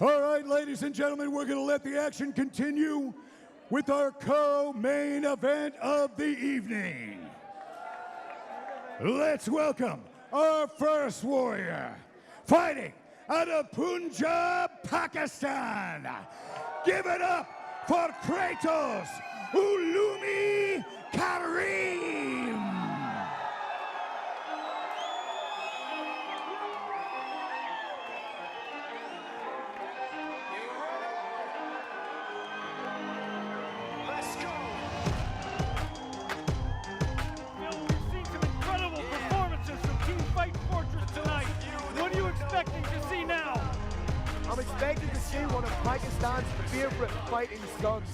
All right, ladies and gentlemen, we're going to let the action continue with our co-main event of the evening. Let's welcome our first warrior, fighting out of Punjab, Pakistan. Give it up for Kratos Uloomi Karim. I'm expecting to see one of Pakistan's favorite fighting sons.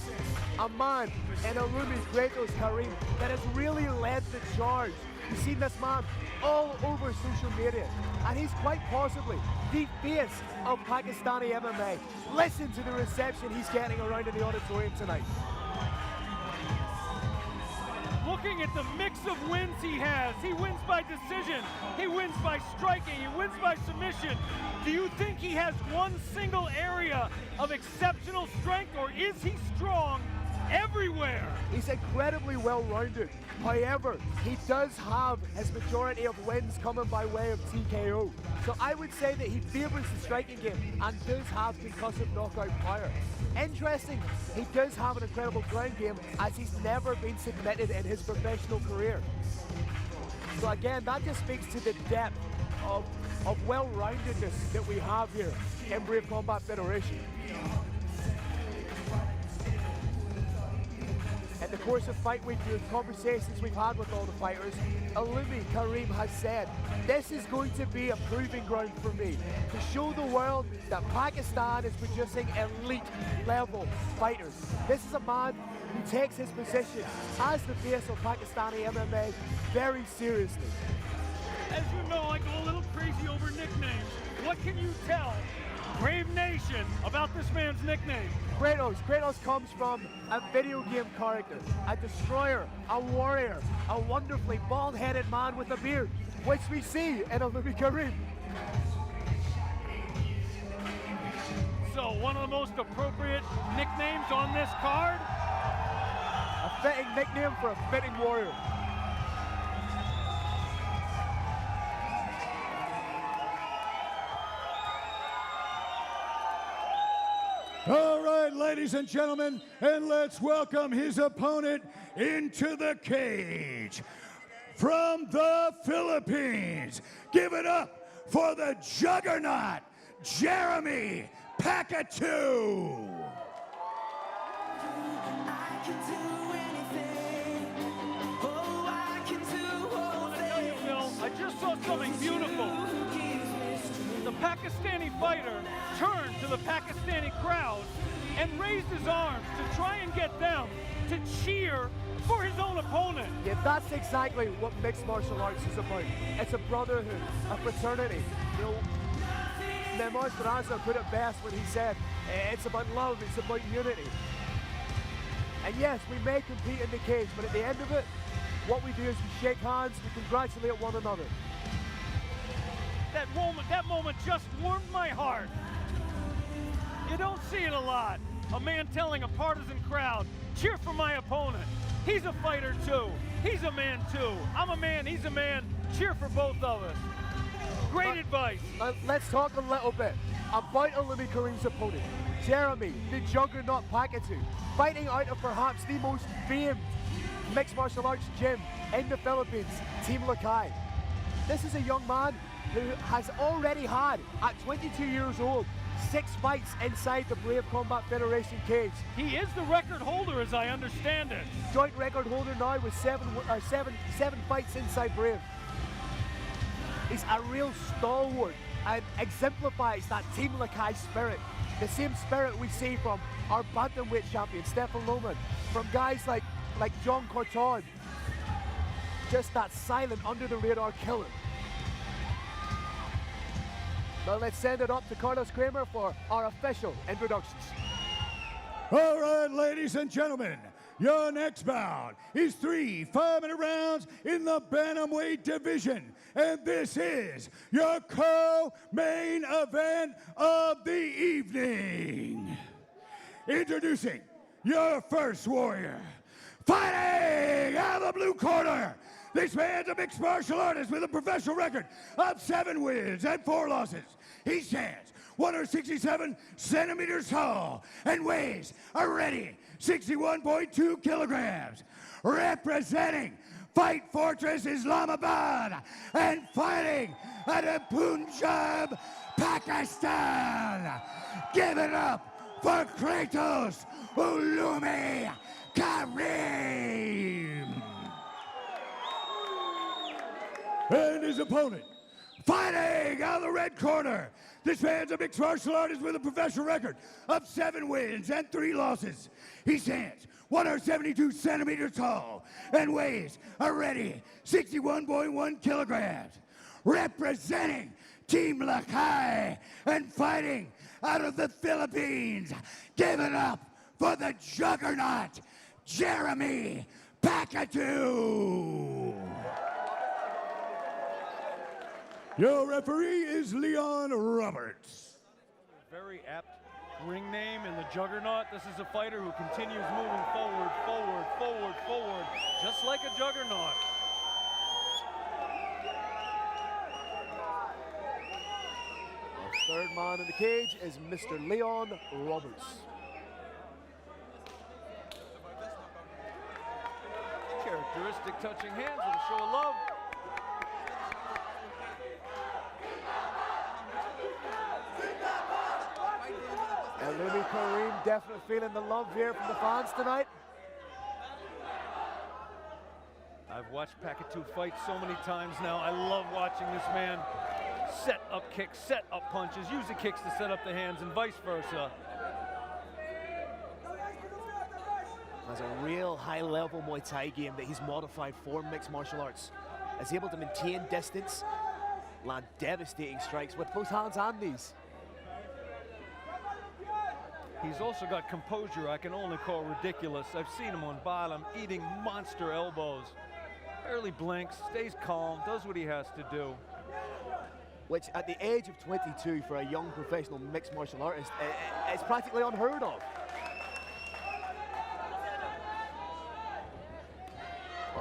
A man in Uloomi, Kratos Karim, that has really led the charge. You've seen this man all over social media, and he's quite possibly the face of Pakistani MMA. Listen to the reception he's getting around in the auditorium tonight. Looking at the mix of wins he has, he wins by decision, he wins by striking, he wins by submission. Do you think he has one single area of exceptional strength, or is he strong everywhere? He's incredibly well-rounded. However, he does have his majority of wins coming by way of TKO. So I would say that he favors the striking game and does have concussive knockout power. Interesting, he does have an incredible ground game, as he's never been submitted in his professional career. So again, that just speaks to the depth of well-roundedness that we have here in Brave Combat Federation. In the course of Fight Week, through conversations we've had with all the fighters, Uloomi Karim has said, this is going to be a proving ground for me to show the world that Pakistan is producing elite level fighters. This is a man who takes his position as the face of Pakistani MMA very seriously. As you know, I go a little crazy over nicknames. What can you tell Brave Nation about this man's nickname? Kratos comes from a video game character, a destroyer, a warrior, a wonderfully bald-headed man with a beard, which we see in Uloomi Karim. So, one of the most appropriate nicknames on this card? A fitting nickname for a fitting warrior. All right, ladies and gentlemen, and let's welcome his opponent into the cage. From the Philippines, give it up for the juggernaut, Jeremy Pacatiw. I just saw something beautiful. The Pakistani fighter turned to the Pakistani crowd and raised his arms to try and get them to cheer for his own opponent. Yeah, that's exactly what mixed martial arts is about. It's a brotherhood, a fraternity. You know, Nemo Esperanza put it best when he said, it's about love, it's about unity. And yes, we may compete in the cage, but at the end of it, what we do is we shake hands, we congratulate one another. That moment just warmed my heart. You don't see it a lot. A man telling a partisan crowd, cheer for my opponent. He's a fighter too. He's a man too. I'm a man, he's a man. Cheer for both of us. Great advice. Let's talk a little bit about Uloomi Karim's opponent, Jeremy, the juggernaut Pacatiw, fighting out of perhaps the most famed mixed martial arts gym in the Philippines, Team Lakay. This is a young man who has already had, at 22 years old, 6 fights inside the Brave Combat Federation cage. He is the record holder, as I understand it. Joint record holder now with seven fights inside Brave. He's a real stalwart and exemplifies that Team Lakay spirit. The same spirit we see from our bantamweight champion, Stefan Lohman, from guys like John Corton. Just that silent, under-the-radar killer. Now let's send it up to Carlos Kramer for our official introductions. All right, ladies and gentlemen, your next bout is 3 5-minute rounds in the bantamweight division. and this is your co-main event of the evening. Introducing your first warrior, fighting out of the blue corner. This man's a mixed martial artist with a professional record of 7 wins and 4 losses. He stands 167 centimeters tall and weighs a ready 61.2 kilograms. Representing Fight Fortress Islamabad and fighting out of Punjab, Pakistan. Give it up for Kratos Uloomi Karim. And his opponent, fighting out of the red corner. This man's a mixed martial artist with a professional record of 7 wins and 3 losses. He stands 172 centimeters tall and weighs a ready 61.1 kilograms. Representing Team Lakay and fighting out of the Philippines. Give it up for the juggernaut, Jeremy Pacatiw. Your referee is Leon Roberts. Very apt ring name in the Juggernaut. This is a fighter who continues moving forward, forward, forward, forward, just like a Juggernaut. Our third man in the cage is Mr. Leon Roberts. Characteristic touching hands with a show of love. Uloomi Karim definitely feeling the love here from the fans tonight. I've watched Pacatiw fight so many times now. I love watching this man set up kicks, set up punches, use the kicks to set up the hands and vice versa. Has a real high-level Muay Thai game that he's modified for mixed martial arts. Is able to maintain distance, land devastating strikes with both hands and knees. He's also got composure I can only call ridiculous. I've seen him on bottom eating monster elbows. Barely blinks, stays calm, does what he has to do. Which at the age of 22 for a young professional mixed martial artist, it's practically unheard of.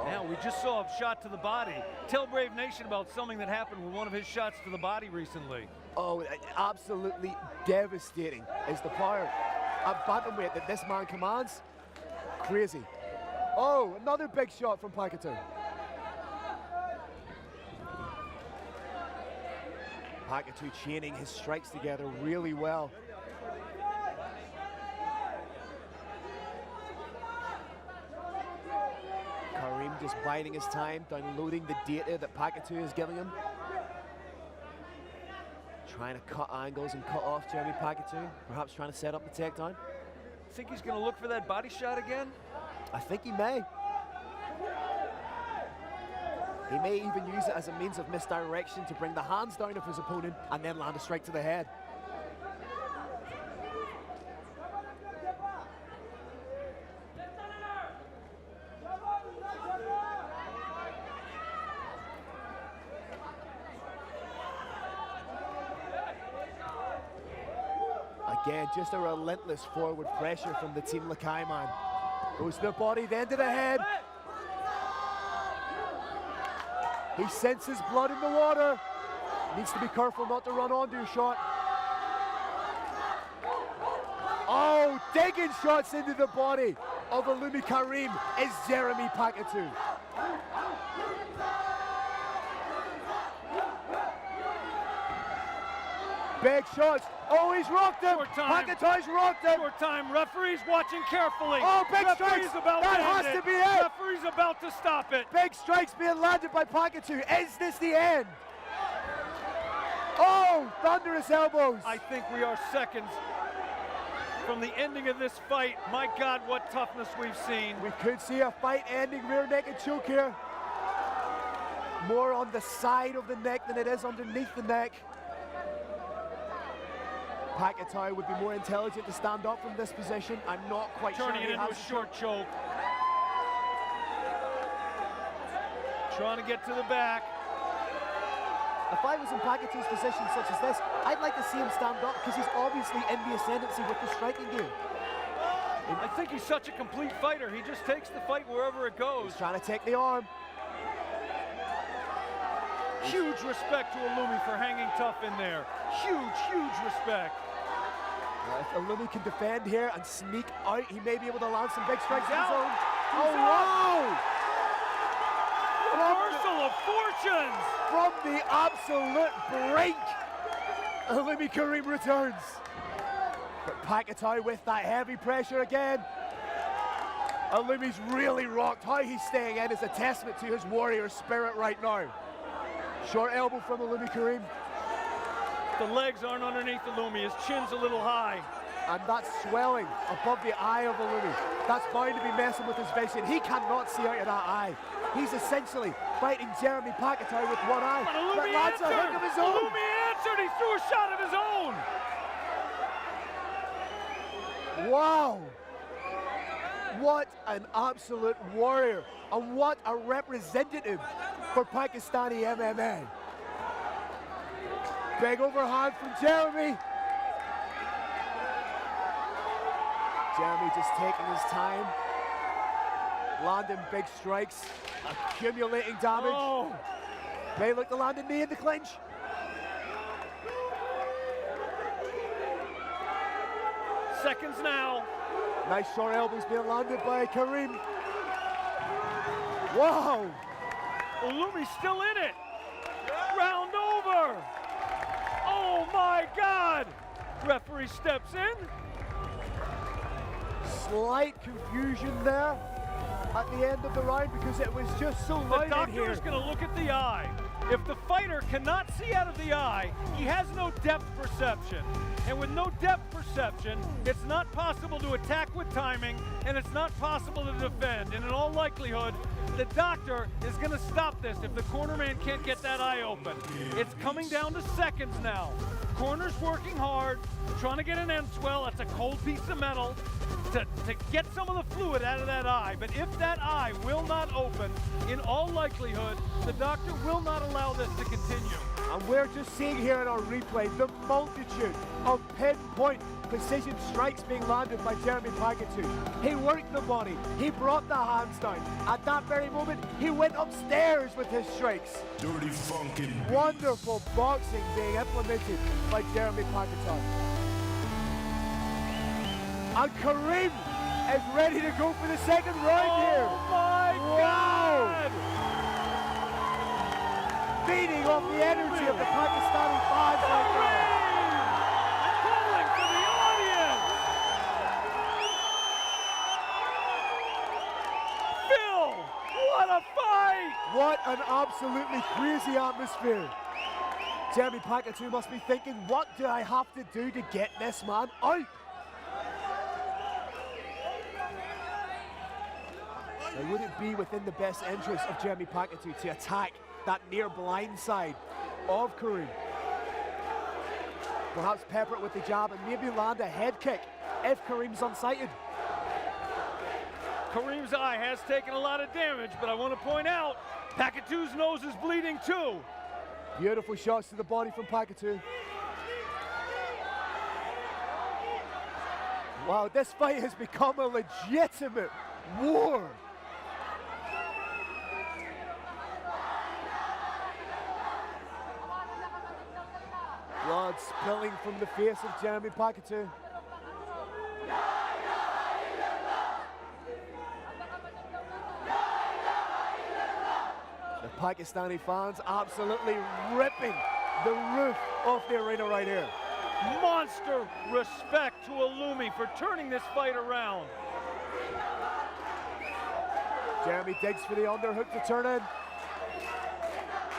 Now, we just saw a shot to the body. Tell Brave Nation about something that happened with one of his shots to the body recently. Oh, absolutely devastating is the power at bantamweight that this man commands. Crazy. Oh, another big shot from Pacatiw. Pacatiw chaining his strikes together really well. Karim just biding his time, downloading the data that Pacatiw is giving him. Trying to cut angles and cut off Jeremy Pacatiw, perhaps trying to set up the takedown. Think he's going to look for that body shot again? I think he may. He may even use it as a means of misdirection to bring the hands down of his opponent and then land a strike to the head. Again, just a relentless forward pressure from the Team Lakay man. Goes to the body, then to the head. He senses blood in the water. Needs to be careful not to run onto a shot. Oh, digging shots into the body of Uloomi Karim is Jeremy Pacatiw. Big shots. Oh, he's rocked him. Pacatyw's rocked him. Short time. Referee's watching carefully. Oh, big strikes. That has to be it. Referee's about to stop it. Big strikes being landed by Pacatiw. Is this the end? Oh, thunderous elbows. I think we are seconds from the ending of this fight. My God, what toughness we've seen. We could see a fight ending rear naked choke here. More on the side of the neck than it is underneath the neck. Pacatiw would be more intelligent to stand up from this position. I'm not quite sure. Turning it into a short choke. Trying to get to the back. If I was in Pacatew's position such as this, I'd like to see him stand up because he's obviously in the ascendancy with the striking game. I think he's such a complete fighter. He just takes the fight wherever it goes. He's trying to take the arm. Huge respect to Uloomi for hanging tough in there. Huge, huge respect. If Uloomi can defend here and sneak out, he may be able to land some big strikes of his out. own. Oh, wow! Reversal of fortunes! From the absolute brink, Uloomi Karim returns. But Pacatiw with that heavy pressure again. Uloomi's really rocked. How he's staying in is a testament to his warrior spirit right now. Short elbow from Uloomi Karim. The legs aren't underneath Uloomi. His chin's a little high. And that swelling above the eye of Uloomi, that's bound to be messing with his vision. He cannot see out of that eye. He's essentially fighting Jeremy Pacatiw with one eye. But Uloomi lands a answered! hook of his own. Uloomi answered! He threw a shot of his own! Wow! What an absolute warrior, and what a representative for Pakistani MMA. Big overhand from Jeremy. Jeremy just taking his time, landing big strikes, accumulating damage. Oh. May look to land a knee in the clinch. Seconds now. Nice short elbows being landed by Karim. Wow! Uloomi's still in it. Round over. Oh my God! Referee steps in. Slight confusion there at the end of the round because it was just so The light in doctor here. is going to look at the eye. If the fighter cannot see out of the eye, he has no depth perception. And with no depth perception, it's not possible to attack with timing, and it's not possible to defend. And in all likelihood, the doctor is going to stop this if the cornerman can't get that eye open. It's coming down to seconds now. Corner's working hard, trying to get an end swell. That's a cold piece of metal to get some of the fluid out of that eye. But if that eye will not open, in all likelihood, the doctor will not allow this to continue. And we're just seeing here in our replay the multitude of pinpoint precision strikes being landed by Jeremy Pacatiw. He worked the body, he brought the hands down. At that very moment, he went upstairs with his strikes. Dirty funkin'. Wonderful boxing being implemented by Jeremy Pacatiw. And Karim is ready to go for the second round here. Oh my God! Feeding off the energy of the Pakistani fans right now. Calling for the audience! Phil, what a fight! What an absolutely crazy atmosphere. Jeremy Pacatiw must be thinking, what do I have to do to get this man out? Now, would it be within the best interest of Jeremy Pacatiw to attack that near blind side of Karim? Perhaps pepper it with the jab and maybe land a head kick if Karim's unsighted. Karim's eye has taken a lot of damage, but I want to point out, Pacatew's nose is bleeding too. Beautiful shots to the body from Pacatiw. Wow, this fight has become a legitimate war. Blood spilling from the face of Jeremy Pacatiw. The Pakistani fans absolutely ripping the roof off the arena right here. Monster respect to Uloomi for turning this fight around. Jeremy digs for the underhook to turn in.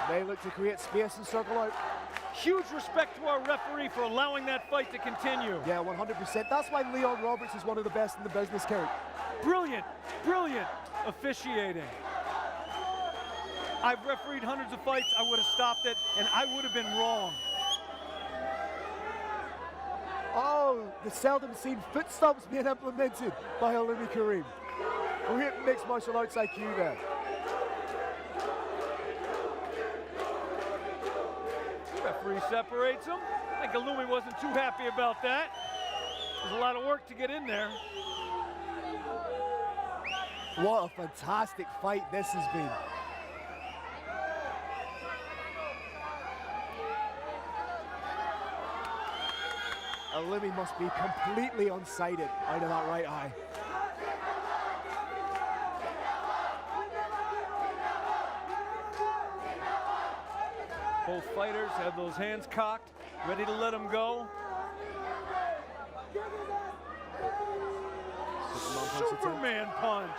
They look to create space and circle out. Huge respect to our referee for allowing that fight to continue. Yeah, 100%. That's why Leon Roberts is one of the best in the business, Karim. Brilliant, brilliant officiating. I've refereed hundreds of fights. I would have stopped it, and I would have been wrong. Oh, the seldom seen foot stomps being implemented by Uloomi Karim. Great mixed martial arts IQ there. Referee separates him. I think Uloomi wasn't too happy about that. There's a lot of work to get in there. What a fantastic fight this has been. Uloomi must be completely unsighted out of that right eye. Both fighters have those hands cocked, ready to let him go. Superman punch.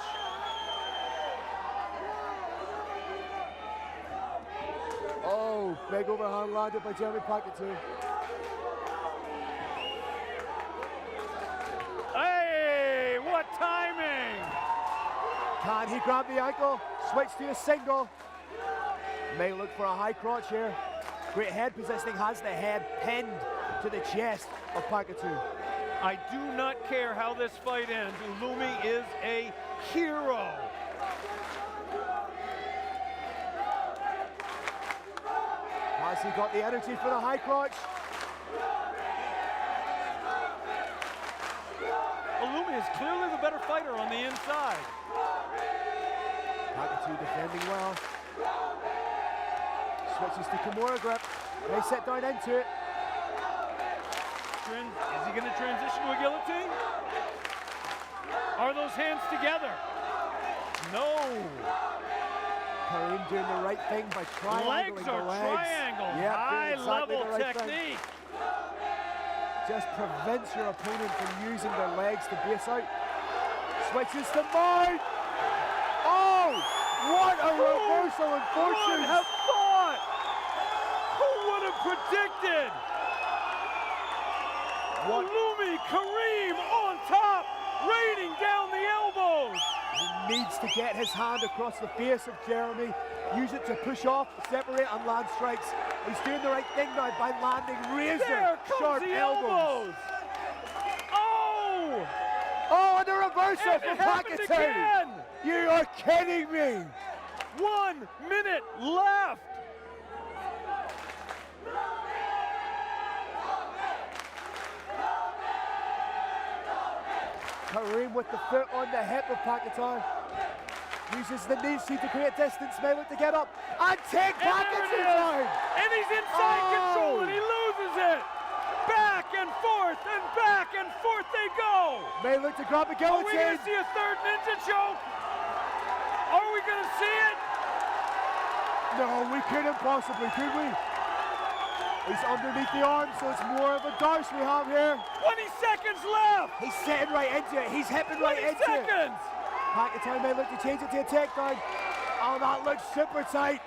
Oh, big overhand landed by Jeremy Pacatiw. Hey, what timing! Can he grab the ankle? Switch to a single. May look for a high crotch here. Great head positioning, has the head pinned to the chest of Pacatiw. I do not care how this fight ends. Uloomi is a hero. Has he got the energy for the high crotch? Uloomi is clearly the better fighter on the inside. Pacatiw defending well. Switches to Kimura grip. They set down into it. Is he going to transition to a guillotine? Are those hands together? No. Karim doing the right thing by triangling Legs the are legs. triangle. Yep, High exactly level the right technique. thing. Just prevents your opponent from using their legs to base out. Switches to mount. Oh, what a reversal in Who fortune. would have thought? Who would have predicted? Uloomi, Karim on top, raining down the elbows. He needs to get his hand across the face of Jeremy, use it to push off, separate and land strikes. He's doing the right thing now by landing razor There comes sharp the elbows. Oh! Oh, and a reversal And for it happened Pacatiw. again. You are kidding me. 1 minute left. Karim with the foot on the hip of Pacatiw. Uses the knee sheet to create distance. May look to get up and take And there it Pacatiw is. down. And he's inside Oh. control and he loses it. Back and forth they go. May look to grab a Are we going guillotine. to see a third ninja choke? Are we going to see it? No, we couldn't possibly, could we? He's underneath the arm, so it's more of a darce we have here. 20 seconds left. He's sitting right into it. He's hipping right 20 into it. seconds. Pacatiw may look to change it to a takedown. Oh, that looks super tight.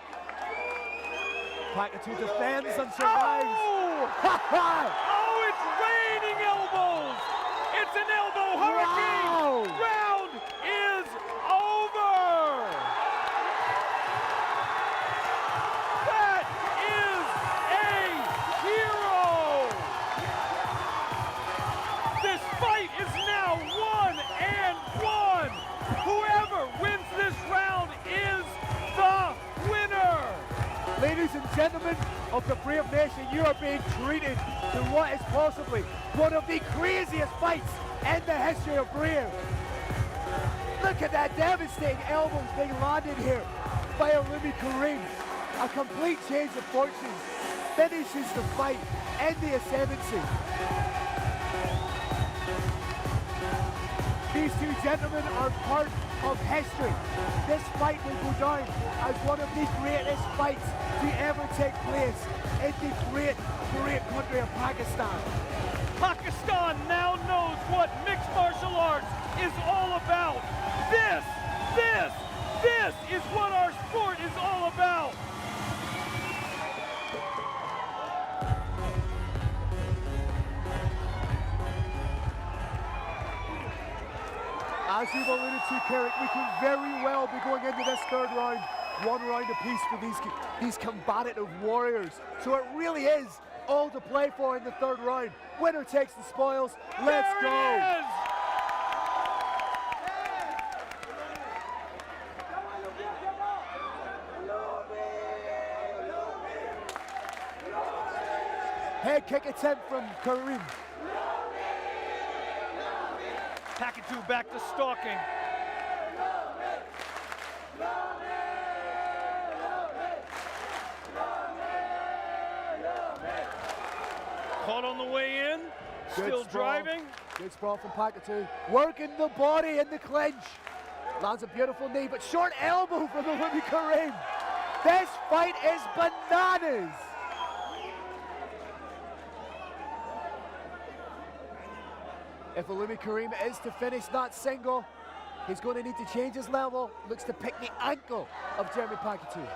Pacatiw defends and survives. Oh, it's raining elbows. It's an elbow hurricane. Wow. Round is over. That is a hero. This fight is now 1-1. Whoever wins this round is the winner. Ladies and gentlemen of the Brave Nation, you are being treated to what is possibly one of the craziest fights in the history of Brave. Look at that devastating elbows being landed here by Uloomi Karim. A complete change of fortunes finishes the fight in the ascendancy. These two gentlemen are part of history. This fight will go down as one of the greatest fights to ever take place in the great country of Pakistan. Pakistan now knows what mixed martial arts is all about. This is what our sport is all about. As you've alluded to, Karim, we can very well be going into this third round, one round apiece for these combative warriors. So it really is all to play for in the third round. Winner takes the spoils. Let's There go. it is. leg kick attempt from Karim. Pacatiw back to stalking. Caught on the way in, still driving. Good sprawl from Pacatiw. Working the body in the clinch. Lands a beautiful knee, but short elbow from Uloomi Karim. This fight is bananas. If Uloomi Karim is to finish that single, he's going to need to change his level. Looks to pick the ankle of Jeremy Pacatiw.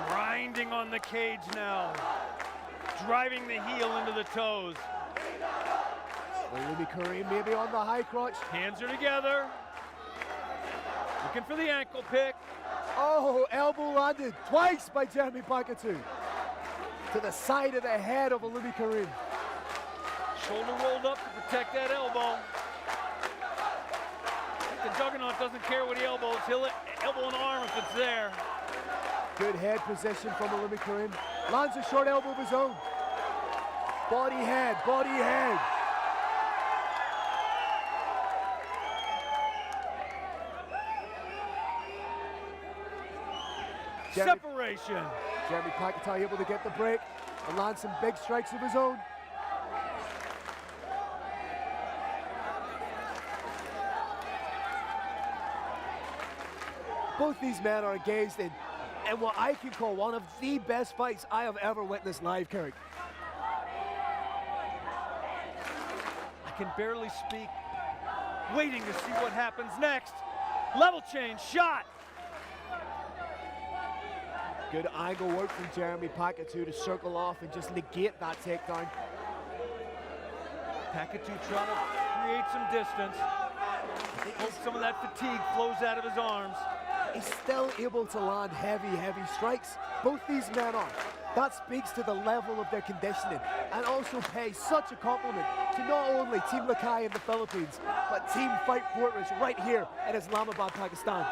Grinding on the cage now. Driving the heel into the toes. Uloomi Karim maybe on the high crotch. Hands are together. Looking for the ankle pick. Oh, elbow landed twice by Jeremy Pacatiw. To the side of the head of Uloomi Karim. Shoulder rolled up to protect that elbow. The Juggernaut doesn't care what he elbows. He'll elbow an arm if it's there. Good head position from Uloomi Karim. Lands a short elbow of his own. Body head, body head. Separation. Jeremy Pacatiw able to get the break and land some big strikes of his own. Both these men are engaged in what I can call one of the best fights I have ever witnessed live, Karim. I can barely speak. Waiting to see what happens next. Level change, shot. Good angle work from Jeremy Pacatiw to circle off and just negate that takedown. Pacatiw trying to create some distance. Hope some of that fatigue flows out of his arms. He's still able to land heavy, heavy strikes. Both these men are. That speaks to the level of their conditioning and also pays such a compliment to not only Team Lakai in the Philippines, but Team Fight Fortress right here in Islamabad, Pakistan.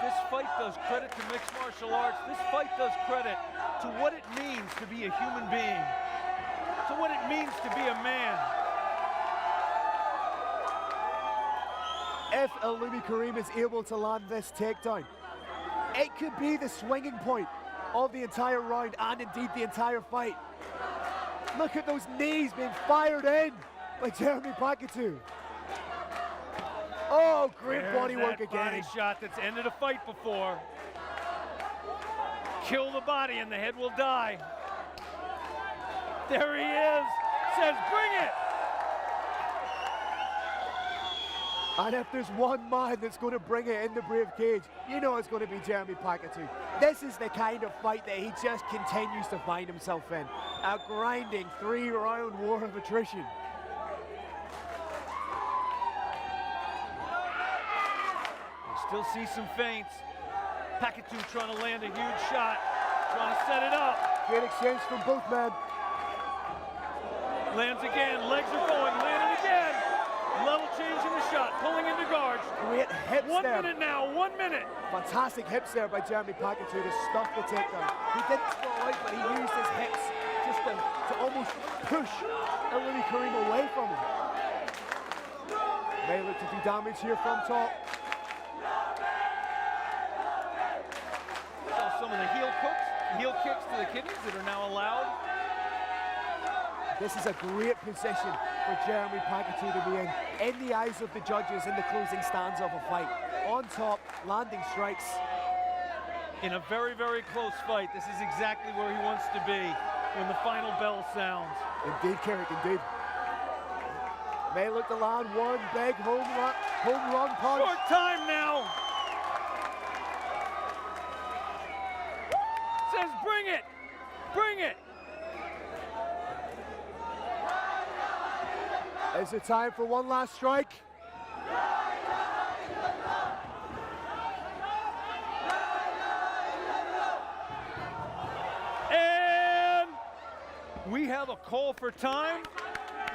This fight does credit to mixed martial arts. This fight does credit to what it means to be a human being, to what it means to be a man. If Uloomi Karim is able to land this takedown, it could be the swinging point of the entire round and indeed the entire fight. Look at those knees being fired in by Jeremy Pacatiw. Oh, great body work again. Body shot that's ended a fight before. Kill the body and the head will die. There he is. Says, bring it. And if there's one man that's going to bring it in the brave cage, you know it's going to be Jeremy Pacatiw. This is the kind of fight that he just continues to find himself in. A grinding 3-round war of attrition. Still see some feints. Pacatiw trying to land a huge shot, trying to set it up. Great exchange from both men. Lands again, legs are going, landing again. Level change in the shot, pulling into guards. Great hips 1 there. minute now, 1 minute. Fantastic hips there by Jeremy Pacatiw to stop the takedown. He didn't fall out, but he used his hips just to almost push Uloomi Karim away from him. May look to do damage here from top. Some of the heel kicks to the kidneys that are now allowed. This is a great position for Jeremy Pacatiw to be in the eyes of the judges in the closing stands of a fight. On top, landing strikes. In a very, very close fight, this is exactly where he wants to be when the final bell sounds. Indeed, Karim, indeed. May look to land one big home run punch. Short time now. Says, bring it, bring it. Is it time for one last strike? And we have a call for time.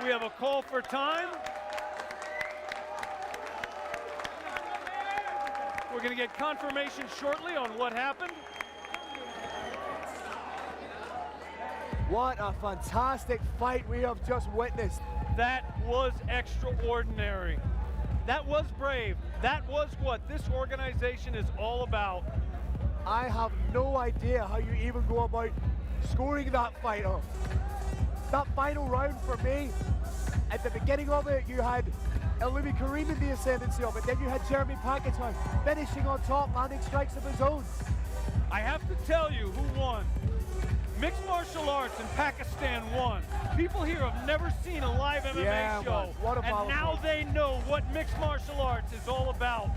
We have a call for time. We're going to get confirmation shortly on what happened. What a fantastic fight we have just witnessed. That was extraordinary. That was brave. That was what this organization is all about. I have no idea how you even go about scoring that fight off. That final round for me, at the beginning of it, you had Uloomi Karim in the ascendancy of it. Then you had Jeremy Pacatiw finishing on top, landing strikes of his own. I have to tell you who won. Mixed martial arts in Pakistan won. People here have never seen a live MMA show. Man, what a and now they know what mixed martial arts is all about.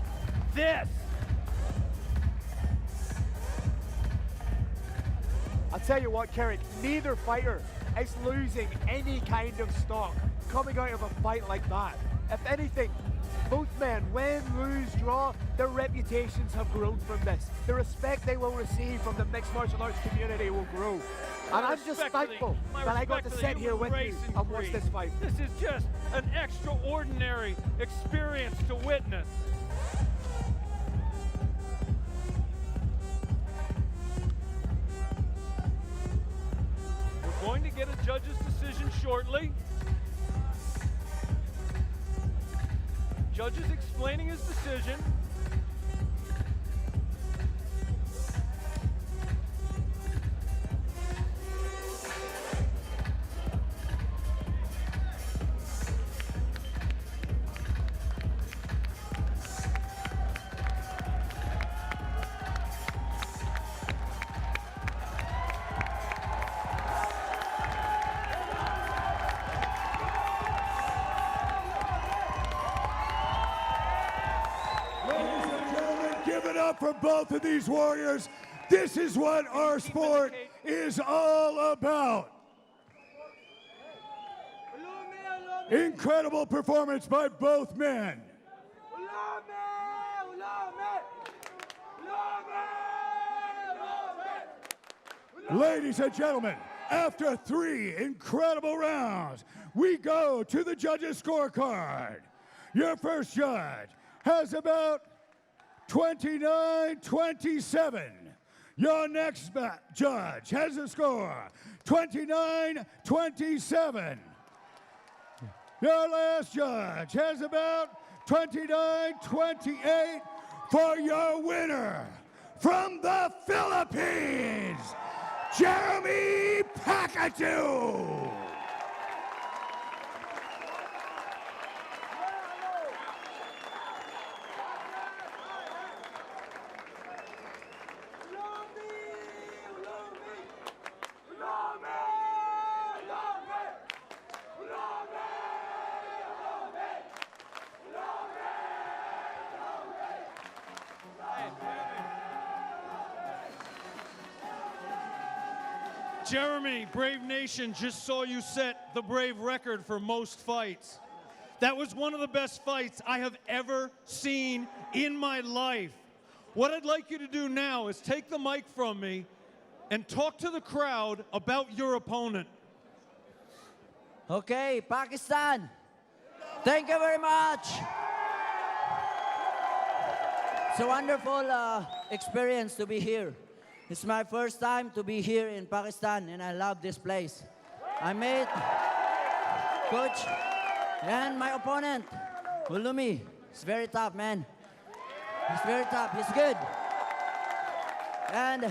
This. I'll tell you what, Karim, neither fighter is losing any kind of stock coming out of a fight like that. If anything, both men, win, lose, draw, their reputations have grown from this. The respect they will receive from the mixed martial arts community will grow. And I'm just thankful that I got to sit here with you and watch this fight. This is just an extraordinary experience to witness. We're going to get a judge's decision shortly. Judge is explaining his decision. For both of these warriors. This is what our sport is all about. Incredible performance by both men. Ladies and gentlemen, after 3 incredible rounds, we go to the judges' scorecard. Your first judge has about 29-27. Your next judge has a score 29-27. Your last judge has about 29-28 for your winner from the Philippines, Jeremy Pacatiw. Jeremy, Brave Nation just saw you set the Brave record for most fights. That was one of the best fights I have ever seen in my life. What I'd like you to do now is take the mic from me and talk to the crowd about your opponent. Okay, Pakistan, thank you very much. It's a wonderful experience to be here. It's my first time to be here in Pakistan, and I love this place. I met Coach and my opponent, Uloomi. He's very tough, man. He's very tough. He's good. And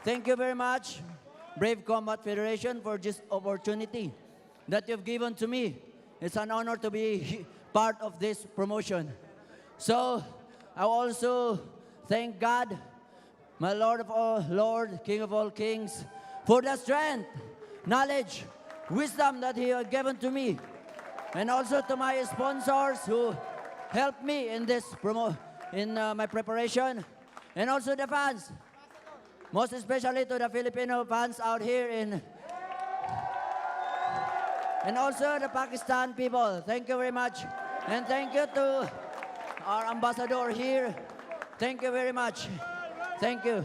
thank you very much, Brave Combat Federation, for this opportunity that you've given to me. It's an honor to be part of this promotion. So I also thank God, my Lord of all Lord, King of all kings, for the strength, knowledge, wisdom that He has given to me. And also to my sponsors who helped me in this my preparation. And also the fans, most especially to the Filipino fans out here and also the Pakistan people. Thank you very much. And thank you to our ambassador here. Thank you very much. Thank you.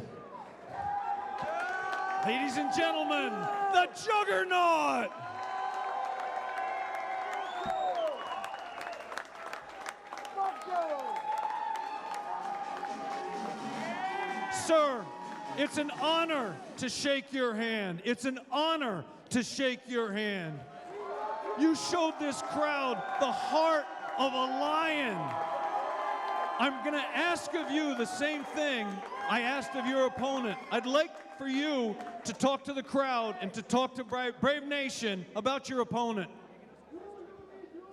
Ladies and gentlemen, the Juggernaut! Sir, it's an honor to shake your hand. It's an honor to shake your hand. You showed this crowd the heart of a lion. I'm gonna ask of you the same thing I asked of your opponent. I'd like for you to talk to the crowd and to talk to Brave Nation about your opponent.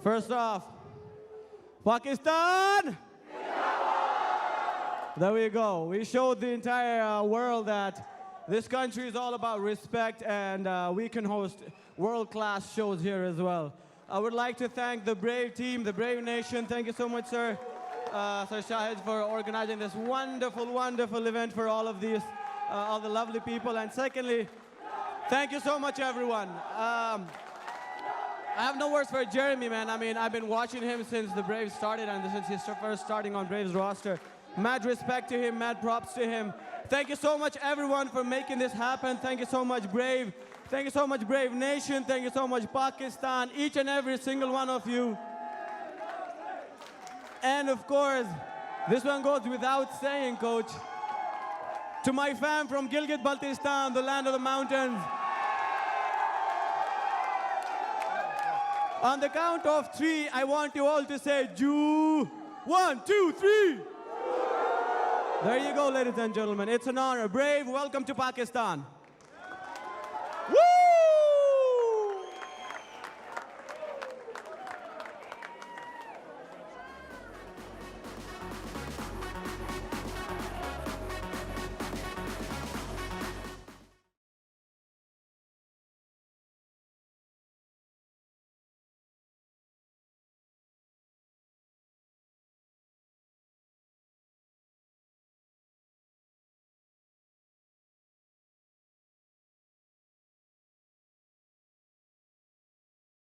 First off, Pakistan! There we go. We showed the entire world that this country is all about respect, and we can host world-class shows here as well. I would like to thank the Brave team, the Brave Nation. Thank you so much, sir. Sir Shaheen, for organizing this wonderful, wonderful event for all of these, all the lovely people. And secondly, thank you so much, everyone. I have no words for Jeremy, man. I mean, I've been watching him since the Braves started and since he's first starting on Braves roster. Mad respect to him, mad props to him. Thank you so much, everyone, for making this happen. Thank you so much, Brave. Thank you so much, Brave Nation. Thank you so much, Pakistan, each and every single one of you. And of course, this one goes without saying, Coach. To my fam from Gilgit-Baltistan, the land of the mountains. On the count of 3, I want you all to say, Jew. 1, 2, 3. There you go, ladies and gentlemen. It's an honor. Brave, welcome to Pakistan.